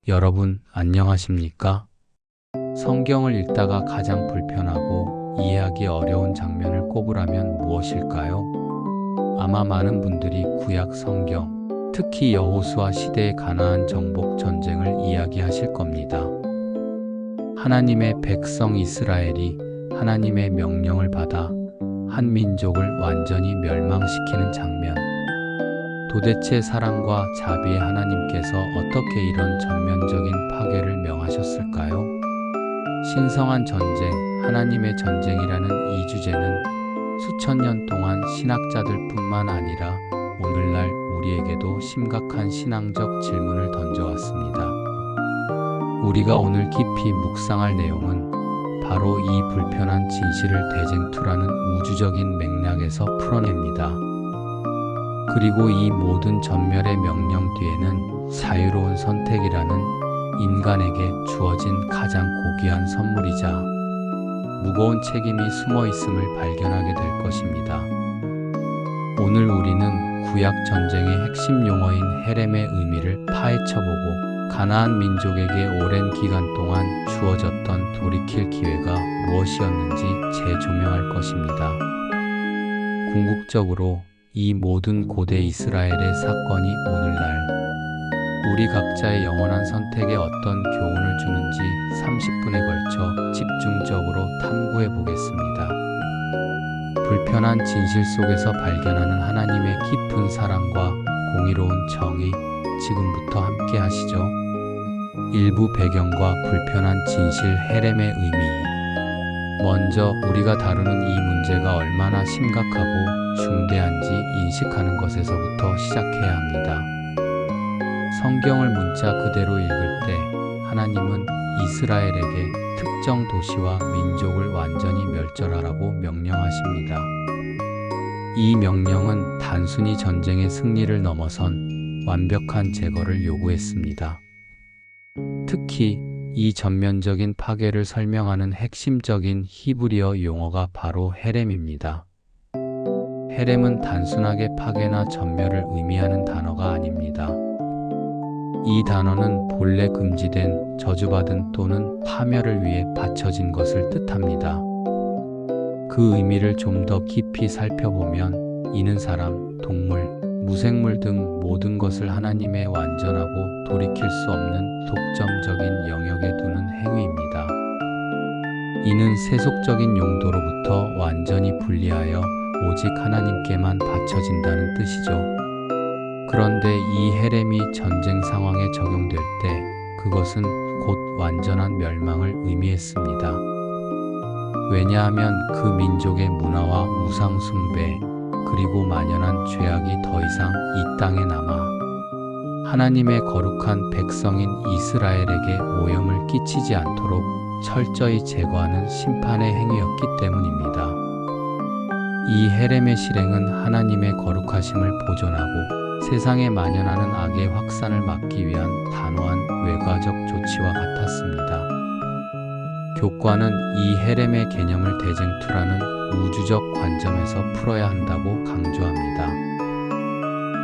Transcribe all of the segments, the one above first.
여러분, 안녕하십니까? 성경을 읽다가 가장 불편하고 이해하기 어려운 장면을 꼽으라면 무엇일까요? 아마 많은 분들이 구약 성경, 특히 여호수아 시대의 가나안 정복 전쟁을 이야기하실 겁니다. 하나님의 백성 이스라엘이 하나님의 명령을 받아 한 민족을 완전히 멸망시키는 장면. 도대체 사랑과 자비의 하나님께서 어떻게 이런 전면적인 파괴를 명하셨을까요? 신성한 전쟁, 하나님의 전쟁이라는 이 주제는 수천 년 동안 신학자들뿐만 아니라 오늘날 우리에게도 심각한 신앙적 질문을 던져왔습니다. 우리가 오늘 깊이 묵상할 내용은 바로 이 불편한 진실을 대쟁투라는 우주적인 맥락에서 풀어냅니다. 그리고 이 모든 전멸의 명령 뒤에는 자유로운 선택이라는 인간에게 주어진 가장 고귀한 선물이자 무거운 책임이 숨어 있음을 발견하게 될 것입니다. 오늘 우리는 구약 전쟁의 핵심 용어인 헤렘의 의미를 파헤쳐보고 가나안 민족에게 오랜 기간 동안 주어졌던 돌이킬 기회가 무엇이었는지 재조명할 것입니다. 궁극적으로 이 모든 고대 이스라엘의 사건이 오늘날 우리 각자의 영원한 선택에 어떤 교훈을 주는지 30분에 걸쳐 집중적으로 탐구해 보겠습니다. 불편한 진실 속에서 발견하는 하나님의 깊은 사랑과 공의로운 정의, 지금부터 함께 하시죠. 일부 배경과 불편한 진실 헤렘의 의미. 먼저 우리가 다루는 이 문제가 얼마나 심각하고 중대한지 인식하는 것에서부터 시작해야 합니다. 성경을 문자 그대로 읽을 때 하나님은 이스라엘에게 특정 도시와 민족을 완전히 멸절하라고 명령하십니다. 이 명령은 단순히 전쟁의 승리를 넘어선 완벽한 제거를 요구했습니다. 특히 이 전면적인 파괴를 설명하는 핵심적인 히브리어 용어가 바로 헤렘입니다. 헤렘은 단순하게 파괴나 전멸을 의미하는 단어가 아닙니다. 이 단어는 본래 금지된, 저주받은 또는 파멸을 위해 바쳐진 것을 뜻합니다. 그 의미를 좀 더 깊이 살펴보면 이는 사람, 동물, 무생물 등 모든 것을 하나님의 완전하고 돌이킬 수 없는 독점적인 영역에 두는 행위입니다. 이는 세속적인 용도로부터 완전히 분리하여 오직 하나님께만 바쳐진다는 뜻이죠. 그런데 이 헤렘이 전쟁 상황에 적용될 때 그것은 곧 완전한 멸망을 의미했습니다. 왜냐하면 그 민족의 문화와 우상 숭배, 그리고 만연한 죄악이 더 이상 이 땅에 남아 하나님의 거룩한 백성인 이스라엘에게 오염을 끼치지 않도록 철저히 제거하는 심판의 행위였기 때문입니다. 이 헤렘의 실행은 하나님의 거룩하심을 보존하고 세상에 만연하는 악의 확산을 막기 위한 단호한 외과적 조치와 같았습니다. 교과는 이 헤렘의 개념을 대쟁투라는 우주적 관점에서 풀어야 한다고 강조합니다.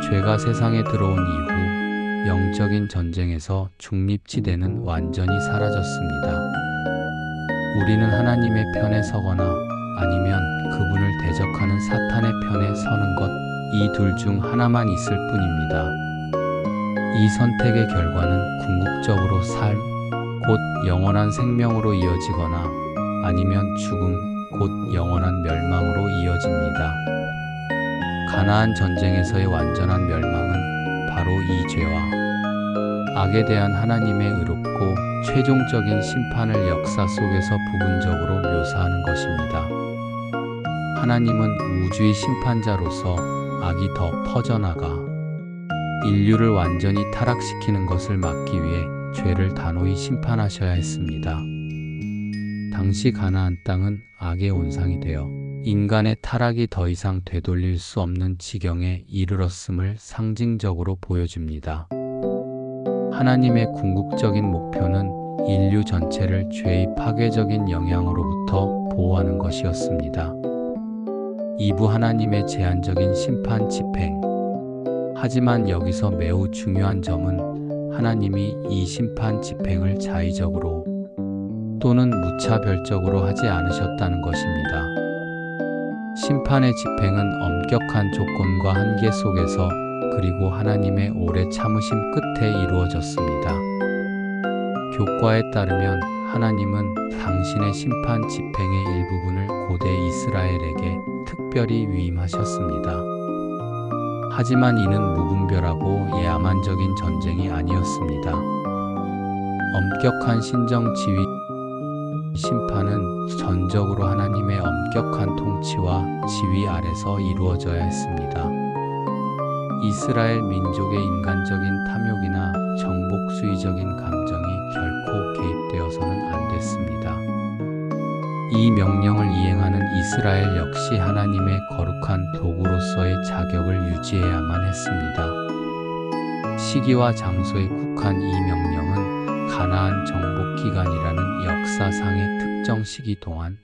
죄가 세상에 들어온 이후 영적인 전쟁에서 중립지대는 완전히 사라졌습니다. 우리는 하나님의 편에 서거나 아니면 그분을 대적하는 사탄의 편에 서는 것, 이 둘 중 하나만 있을 뿐입니다. 이 선택의 결과는 궁극적으로 삶, 곧 영원한 생명으로 이어지거나 아니면 죽음, 곧 영원한 멸망으로 이어집니다. 가나안 전쟁에서의 완전한 멸망은 바로 이 죄와 악에 대한 하나님의 의롭고 최종적인 심판을 역사 속에서 부분적으로 묘사하는 것입니다. 하나님은 우주의 심판자로서 악이 더 퍼져나가 인류를 완전히 타락시키는 것을 막기 위해 죄를 단호히 심판하셔야 했습니다. 당시 가나안 땅은 악의 온상이 되어 인간의 타락이 더 이상 되돌릴 수 없는 지경에 이르렀음을 상징적으로 보여줍니다. 하나님의 궁극적인 목표는 인류 전체를 죄의 파괴적인 영향으로부터 보호하는 것이었습니다. 이부 하나님의 제한적인 심판 집행. 하지만 여기서 매우 중요한 점은 하나님이 이 심판 집행을 자의적으로 또는 무차별적으로 하지 않으셨다는 것입니다. 심판의 집행은 엄격한 조건과 한계 속에서 그리고 하나님의 오래 참으심 끝에 이루어졌습니다. 교과에 따르면 하나님은 당신의 심판 집행의 일부분을 고대 이스라엘에게 특별히 위임하셨습니다. 하지만 이는 무분별하고 야만적인 전쟁이 아니었습니다. 엄격한 신정 지휘 심판은 전적으로 하나님의 엄격한 통치와 지휘 아래서 이루어져야 했습니다. 이스라엘 민족의 인간적인 탐욕이나 정복주의적인 감정이 결코 개입되어서는 안 됐습니다. 이 명령을 이행하는 이스라엘 역시 하나님의 거룩한 도구로서의 자격을 유지해야만 했습니다. 시기와 장소에 국한 이 명령은 가나안 정복 기간이라는 역사상의 특정 시기 동안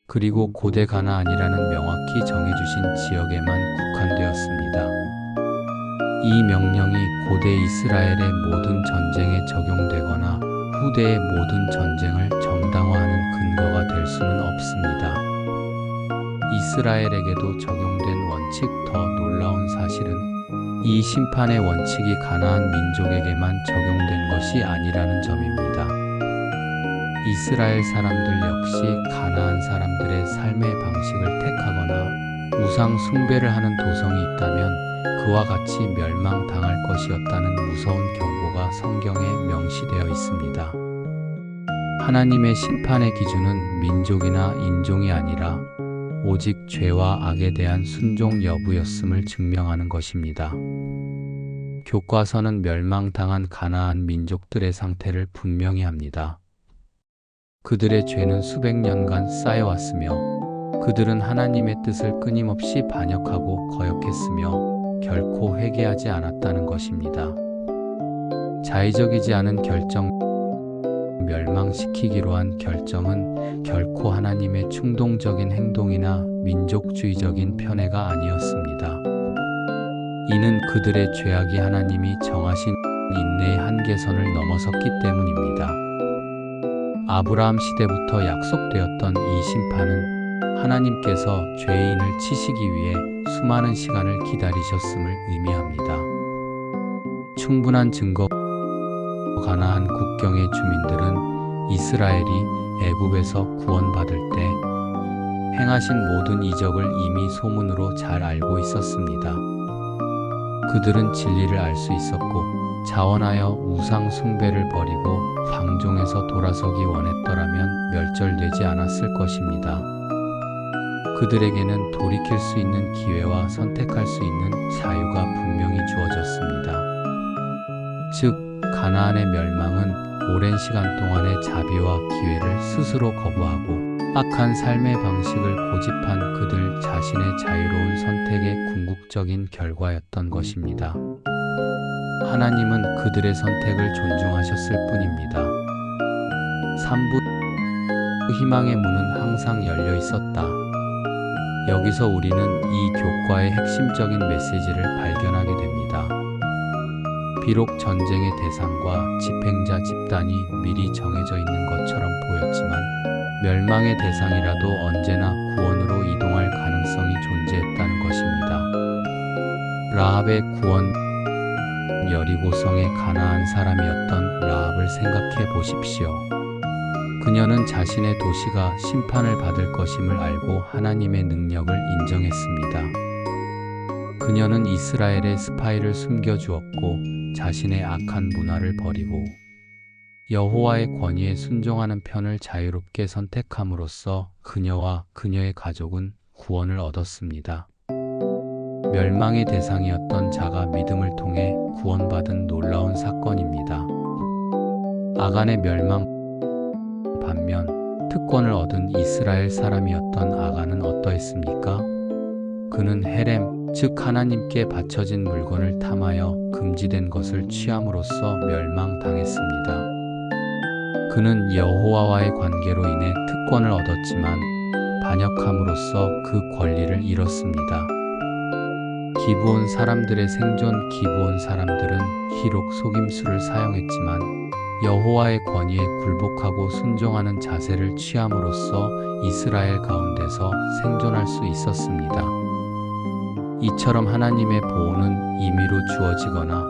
그리고 고대 가나안이라는 명확히 정해주신 지역에만 국한되었습니다. 이 명령이 고대 이스라엘의 모든 전쟁에 적용되거나 후대의 모든 전쟁을 정당화하는 근거가 될 수는 없습니다. 이스라엘에게도 적용된 원칙 더 놀라운 사실은 이 심판의 원칙이 가나안 민족에게만 적용된 것이 아니라는 점입니다. 이스라엘 사람들 역시 가나안 사람들의 삶의 방식을 택하거나 우상 숭배를 하는 도성이 있다면 그와 같이 멸망당할 것이었다는 무서운 경고가 성경에 명시되어 있습니다. 하나님의 심판의 기준은 민족이나 인종이 아니라 오직 죄와 악에 대한 순종 여부였음을 증명하는 것입니다. 교과서는 멸망당한 가나안 민족들의 상태를 분명히 합니다. 그들의 죄는 수백 년간 쌓여왔으며 그들은 하나님의 뜻을 끊임없이 반역하고 거역했으며 결코 회개하지 않았다는 것입니다. 자의적이지 않은 결정, 멸망시키기로 한 결정은 결코 하나님의 충동적인 행동이나 민족주의적인 편애가 아니었습니다. 이는 그들의 죄악이 하나님이 정하신 인내의 한계선을 넘어섰기 때문입니다. 아브라함 시대부터 약속되었던 이 심판은 하나님께서 죄인을 치시기 위해 수많은 시간을 기다리셨음을 의미합니다. 충분한 증거 가나안 국경의 주민들은 이스라엘이 애굽에서 구원받을 때 행하신 모든 이적을 이미 소문으로 잘 알고 있었습니다. 그들은 진리를 알 수 있었고 자원하여 우상 숭배를 버리고 방종에서 돌아서기 원했더라면 멸절되지 않았을 것입니다. 그들에게는 돌이킬 수 있는 기회와 선택할 수 있는 자유가 분명히 주어졌습니다. 즉, 가나안의 멸망은 오랜 시간 동안의 자비와 기회를 스스로 거부하고 악한 삶의 방식을 고집한 그들 자신의 자유로운 선택의 궁극적인 결과였던 것입니다. 하나님은 그들의 선택을 존중하셨을 뿐입니다. 3부 희망의 문은 항상 열려 있었다. 여기서 우리는 이 교과의 핵심적인 메시지를 발견하게 됩니다. 비록 전쟁의 대상과 집행자 집단이 미리 정해져 있는 것처럼 보였지만 멸망의 대상이라도 언제나 구원으로 이동할 가능성이 존재했다는 것입니다. 라합의 구원, 여리고성의 가나안 사람이었던 라합을 생각해 보십시오. 그녀는 자신의 도시가 심판을 받을 것임을 알고 하나님의 능력을 인정했습니다. 그녀는 이스라엘의 스파이를 숨겨주었고 자신의 악한 문화를 버리고 여호와의 권위에 순종하는 편을 자유롭게 선택함으로써 그녀와 그녀의 가족은 구원을 얻었습니다. 멸망의 대상이었던 자가 믿음을 통해 구원받은 놀라운 사건입니다. 아간의 멸망 반면 특권을 얻은 이스라엘 사람이었던 아간은 어떠했습니까? 그는 헤렘, 즉 하나님께 바쳐진 물건을 탐하여 금지된 것을 취함으로써 멸망당했습니다. 그는 여호와와의 관계로 인해 특권을 얻었지만 반역함으로써 그 권리를 잃었습니다. 기브온 사람들의 생존. 기브온 사람들은 비록 속임수를 사용했지만 여호와의 권위에 굴복하고 순종하는 자세를 취함으로써 이스라엘 가운데서 생존할 수 있었습니다. 이처럼 하나님의 보호는 임의로 주어지거나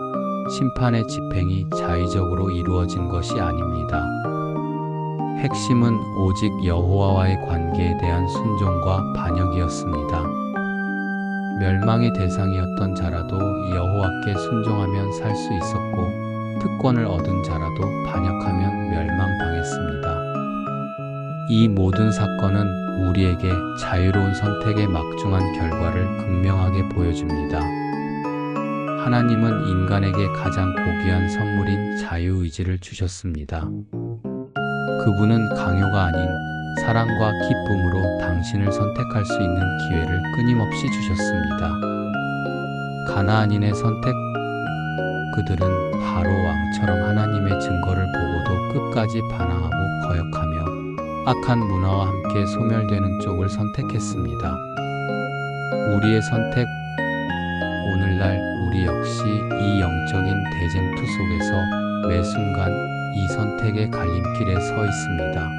심판의 집행이 자의적으로 이루어진 것이 아닙니다. 핵심은 오직 여호와와의 관계에 대한 순종과 반역이었습니다. 멸망의 대상이었던 자라도 여호와께 순종하면 살 수 있었고, 특권을 얻은 자라도 반역하면 멸망당했습니다. 이 모든 사건은 우리에게 자유로운 선택의 막중한 결과를 극명하게 보여줍니다. 하나님은 인간에게 가장 고귀한 선물인 자유의지를 주셨습니다. 그분은 강요가 아닌 사랑과 기쁨으로 당신을 선택할 수 있는 기회를 끊임없이 주셨습니다. 가나안인의 선택. 그들은 바로 왕처럼 하나님의 증거를 보고도 끝까지 반항하고 거역하며 악한 문화와 함께 소멸되는 쪽을 선택했습니다. 우리의 선택. 오늘날 우리 역시 이 영적인 대쟁투 속에서 매 순간 이 선택의 갈림길에 서 있습니다.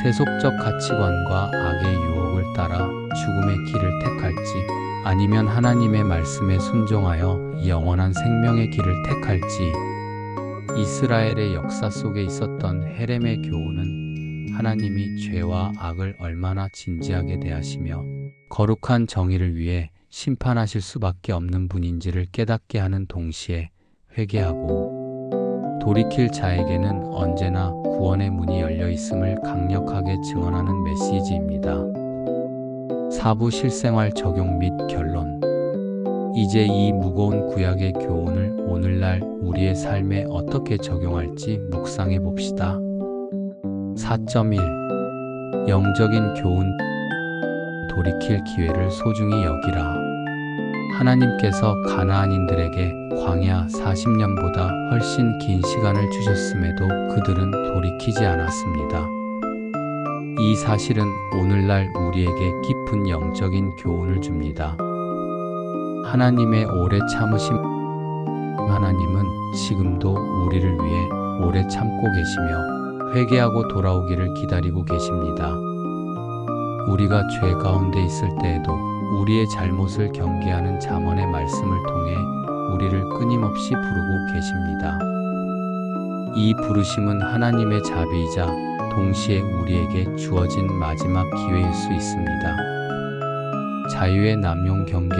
세속적 가치관과 악의 유혹을 따라 죽음의 길을 택할지, 아니면 하나님의 말씀에 순종하여 영원한 생명의 길을 택할지. 이스라엘의 역사 속에 있었던 헤렘의 교훈은 하나님이 죄와 악을 얼마나 진지하게 대하시며 거룩한 정의를 위해 심판하실 수밖에 없는 분인지를 깨닫게 하는 동시에 회개하고 돌이킬 자에게는 언제나 구원의 문이 열려 있음을 강력하게 증언하는 메시지입니다. 4부 실생활 적용 및 결론. 이제 이 무거운 구약의 교훈을 오늘날 우리의 삶에 어떻게 적용할지 묵상해 봅시다. 4.1. 영적인 교훈. 돌이킬 기회를 소중히 여기라. 하나님께서 가나안인들에게 광야 40년보다 훨씬 긴 시간을 주셨음에도 그들은 돌이키지 않았습니다. 이 사실은 오늘날 우리에게 깊은 영적인 교훈을 줍니다. 하나님의 오래 참으심. 하나님은 지금도 우리를 위해 오래 참고 계시며 회개하고 돌아오기를 기다리고 계십니다. 우리가 죄 가운데 있을 때에도 우리의 잘못을 경계하는 잠언의 말씀을 통해 우리를 끊임없이 부르고 계십니다. 이 부르심은 하나님의 자비이자 동시에 우리에게 주어진 마지막 기회일 수 있습니다. 자유의 남용 경계.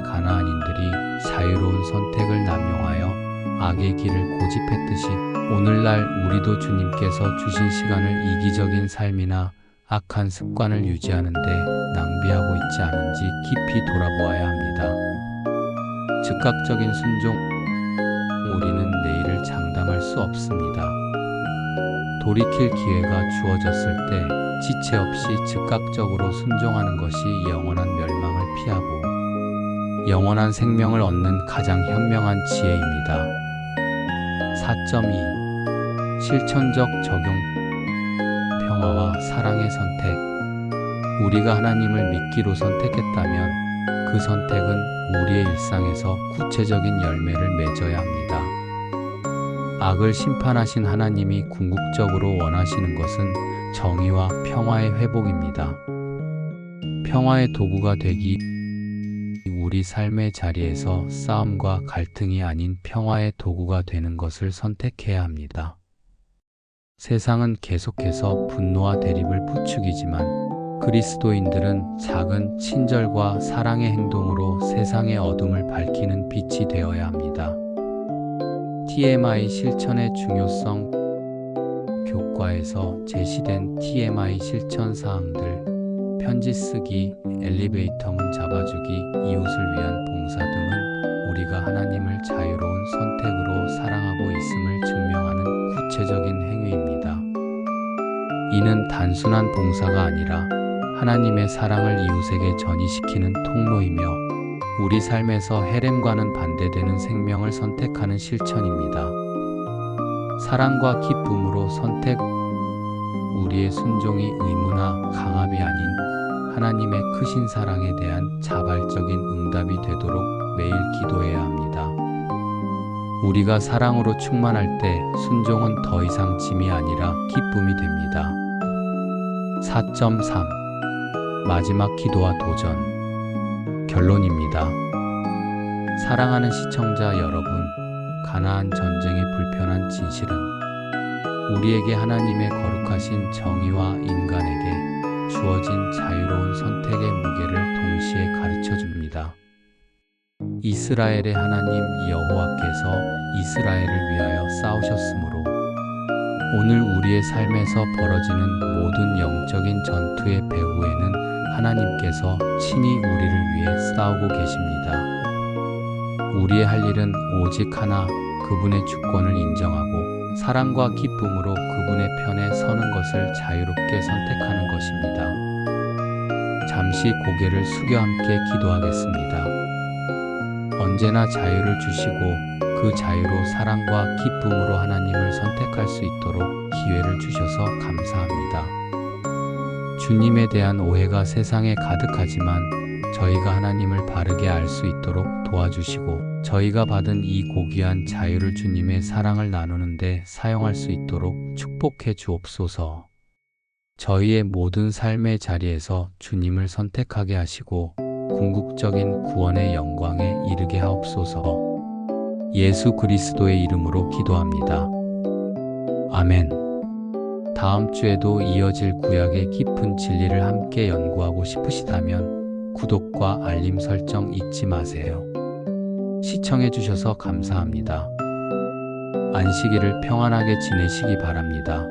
가나안인들이 자유로운 선택을 남용하여 악의 길을 고집했듯이 오늘날 우리도 주님께서 주신 시간을 이기적인 삶이나 악한 습관을 유지하는 데 낭비하고 있지 않은지 깊이 돌아보아야 합니다. 즉각적인 순종. 우리는 내일을 장담할 수 없습니다. 돌이킬 기회가 주어졌을 때 지체 없이 즉각적으로 순종하는 것이 영원한 멸망을 피하고 영원한 생명을 얻는 가장 현명한 지혜입니다. 4.2. 실천적 적용. 평화와 사랑의 선택. 우리가 하나님을 믿기로 선택했다면 그 선택은 우리의 일상에서 구체적인 열매를 맺어야 합니다. 악을 심판하신 하나님이 궁극적으로 원하시는 것은 정의와 평화의 회복입니다. 평화의 도구가 되기. 우리 삶의 자리에서 싸움과 갈등이 아닌 평화의 도구가 되는 것을 선택해야 합니다. 세상은 계속해서 분노와 대립을 부추기지만 그리스도인들은 작은 친절과 사랑의 행동으로 세상의 어둠을 밝히는 빛이 되어야 합니다. TMI 실천의 중요성. 교과에서 제시된 TMI 실천 사항들, 편지 쓰기, 엘리베이터 문 잡아주기, 이웃을 위한 봉사 등은 우리가 하나님을 자유로운 선택으로 사랑하고 있음을 증명하는 구체적인 행위입니다. 이는 단순한 봉사가 아니라 하나님의 사랑을 이웃에게 전이시키는 통로이며 우리 삶에서 헤렘과는 반대되는 생명을 선택하는 실천입니다. 사랑과 기쁨으로 선택. 우리의 순종이 의무나 강압이 아닌 하나님의 크신 사랑에 대한 자발적인 응답이 되도록 매일 기도해야 합니다. 우리가 사랑으로 충만할 때 순종은 더 이상 짐이 아니라 기쁨이 됩니다. 4.3 마지막 기도와 도전. 결론입니다. 사랑하는 시청자 여러분, 가나안 전쟁의 불편한 진실은 우리에게 하나님의 거룩하신 정의와 인간에게 주어진 자유로운 선택의 무게를 동시에 가르쳐 줍니다. 이스라엘의 하나님 여호와께서 이스라엘을 위하여 싸우셨으므로 오늘 우리의 삶에서 벌어지는 모든 영적인 전투의 배후에는 하나님께서 친히 우리를 위해 싸우고 계십니다. 우리의 할 일은 오직 하나, 그분의 주권을 인정하고 사랑과 기쁨으로 그분의 편에 서는 것을 자유롭게 선택하는 것입니다. 잠시 고개를 숙여 함께 기도하겠습니다. 언제나 자유를 주시고 그 자유로 사랑과 기쁨으로 하나님을 선택할 수 있도록 기회를 주셔서 감사합니다. 주님에 대한 오해가 세상에 가득하지만 저희가 하나님을 바르게 알 수 있도록 도와주시고 저희가 받은 이 고귀한 자유를 주님의 사랑을 나누는데 사용할 수 있도록 축복해 주옵소서. 저희의 모든 삶의 자리에서 주님을 선택하게 하시고 궁극적인 구원의 영광에 이르게 하옵소서. 예수 그리스도의 이름으로 기도합니다. 아멘. 다음 주에도 이어질 구약의 깊은 진리를 함께 연구하고 싶으시다면 구독과 알림 설정 잊지 마세요. 시청해주셔서 감사합니다. 안식일을 평안하게 지내시기 바랍니다.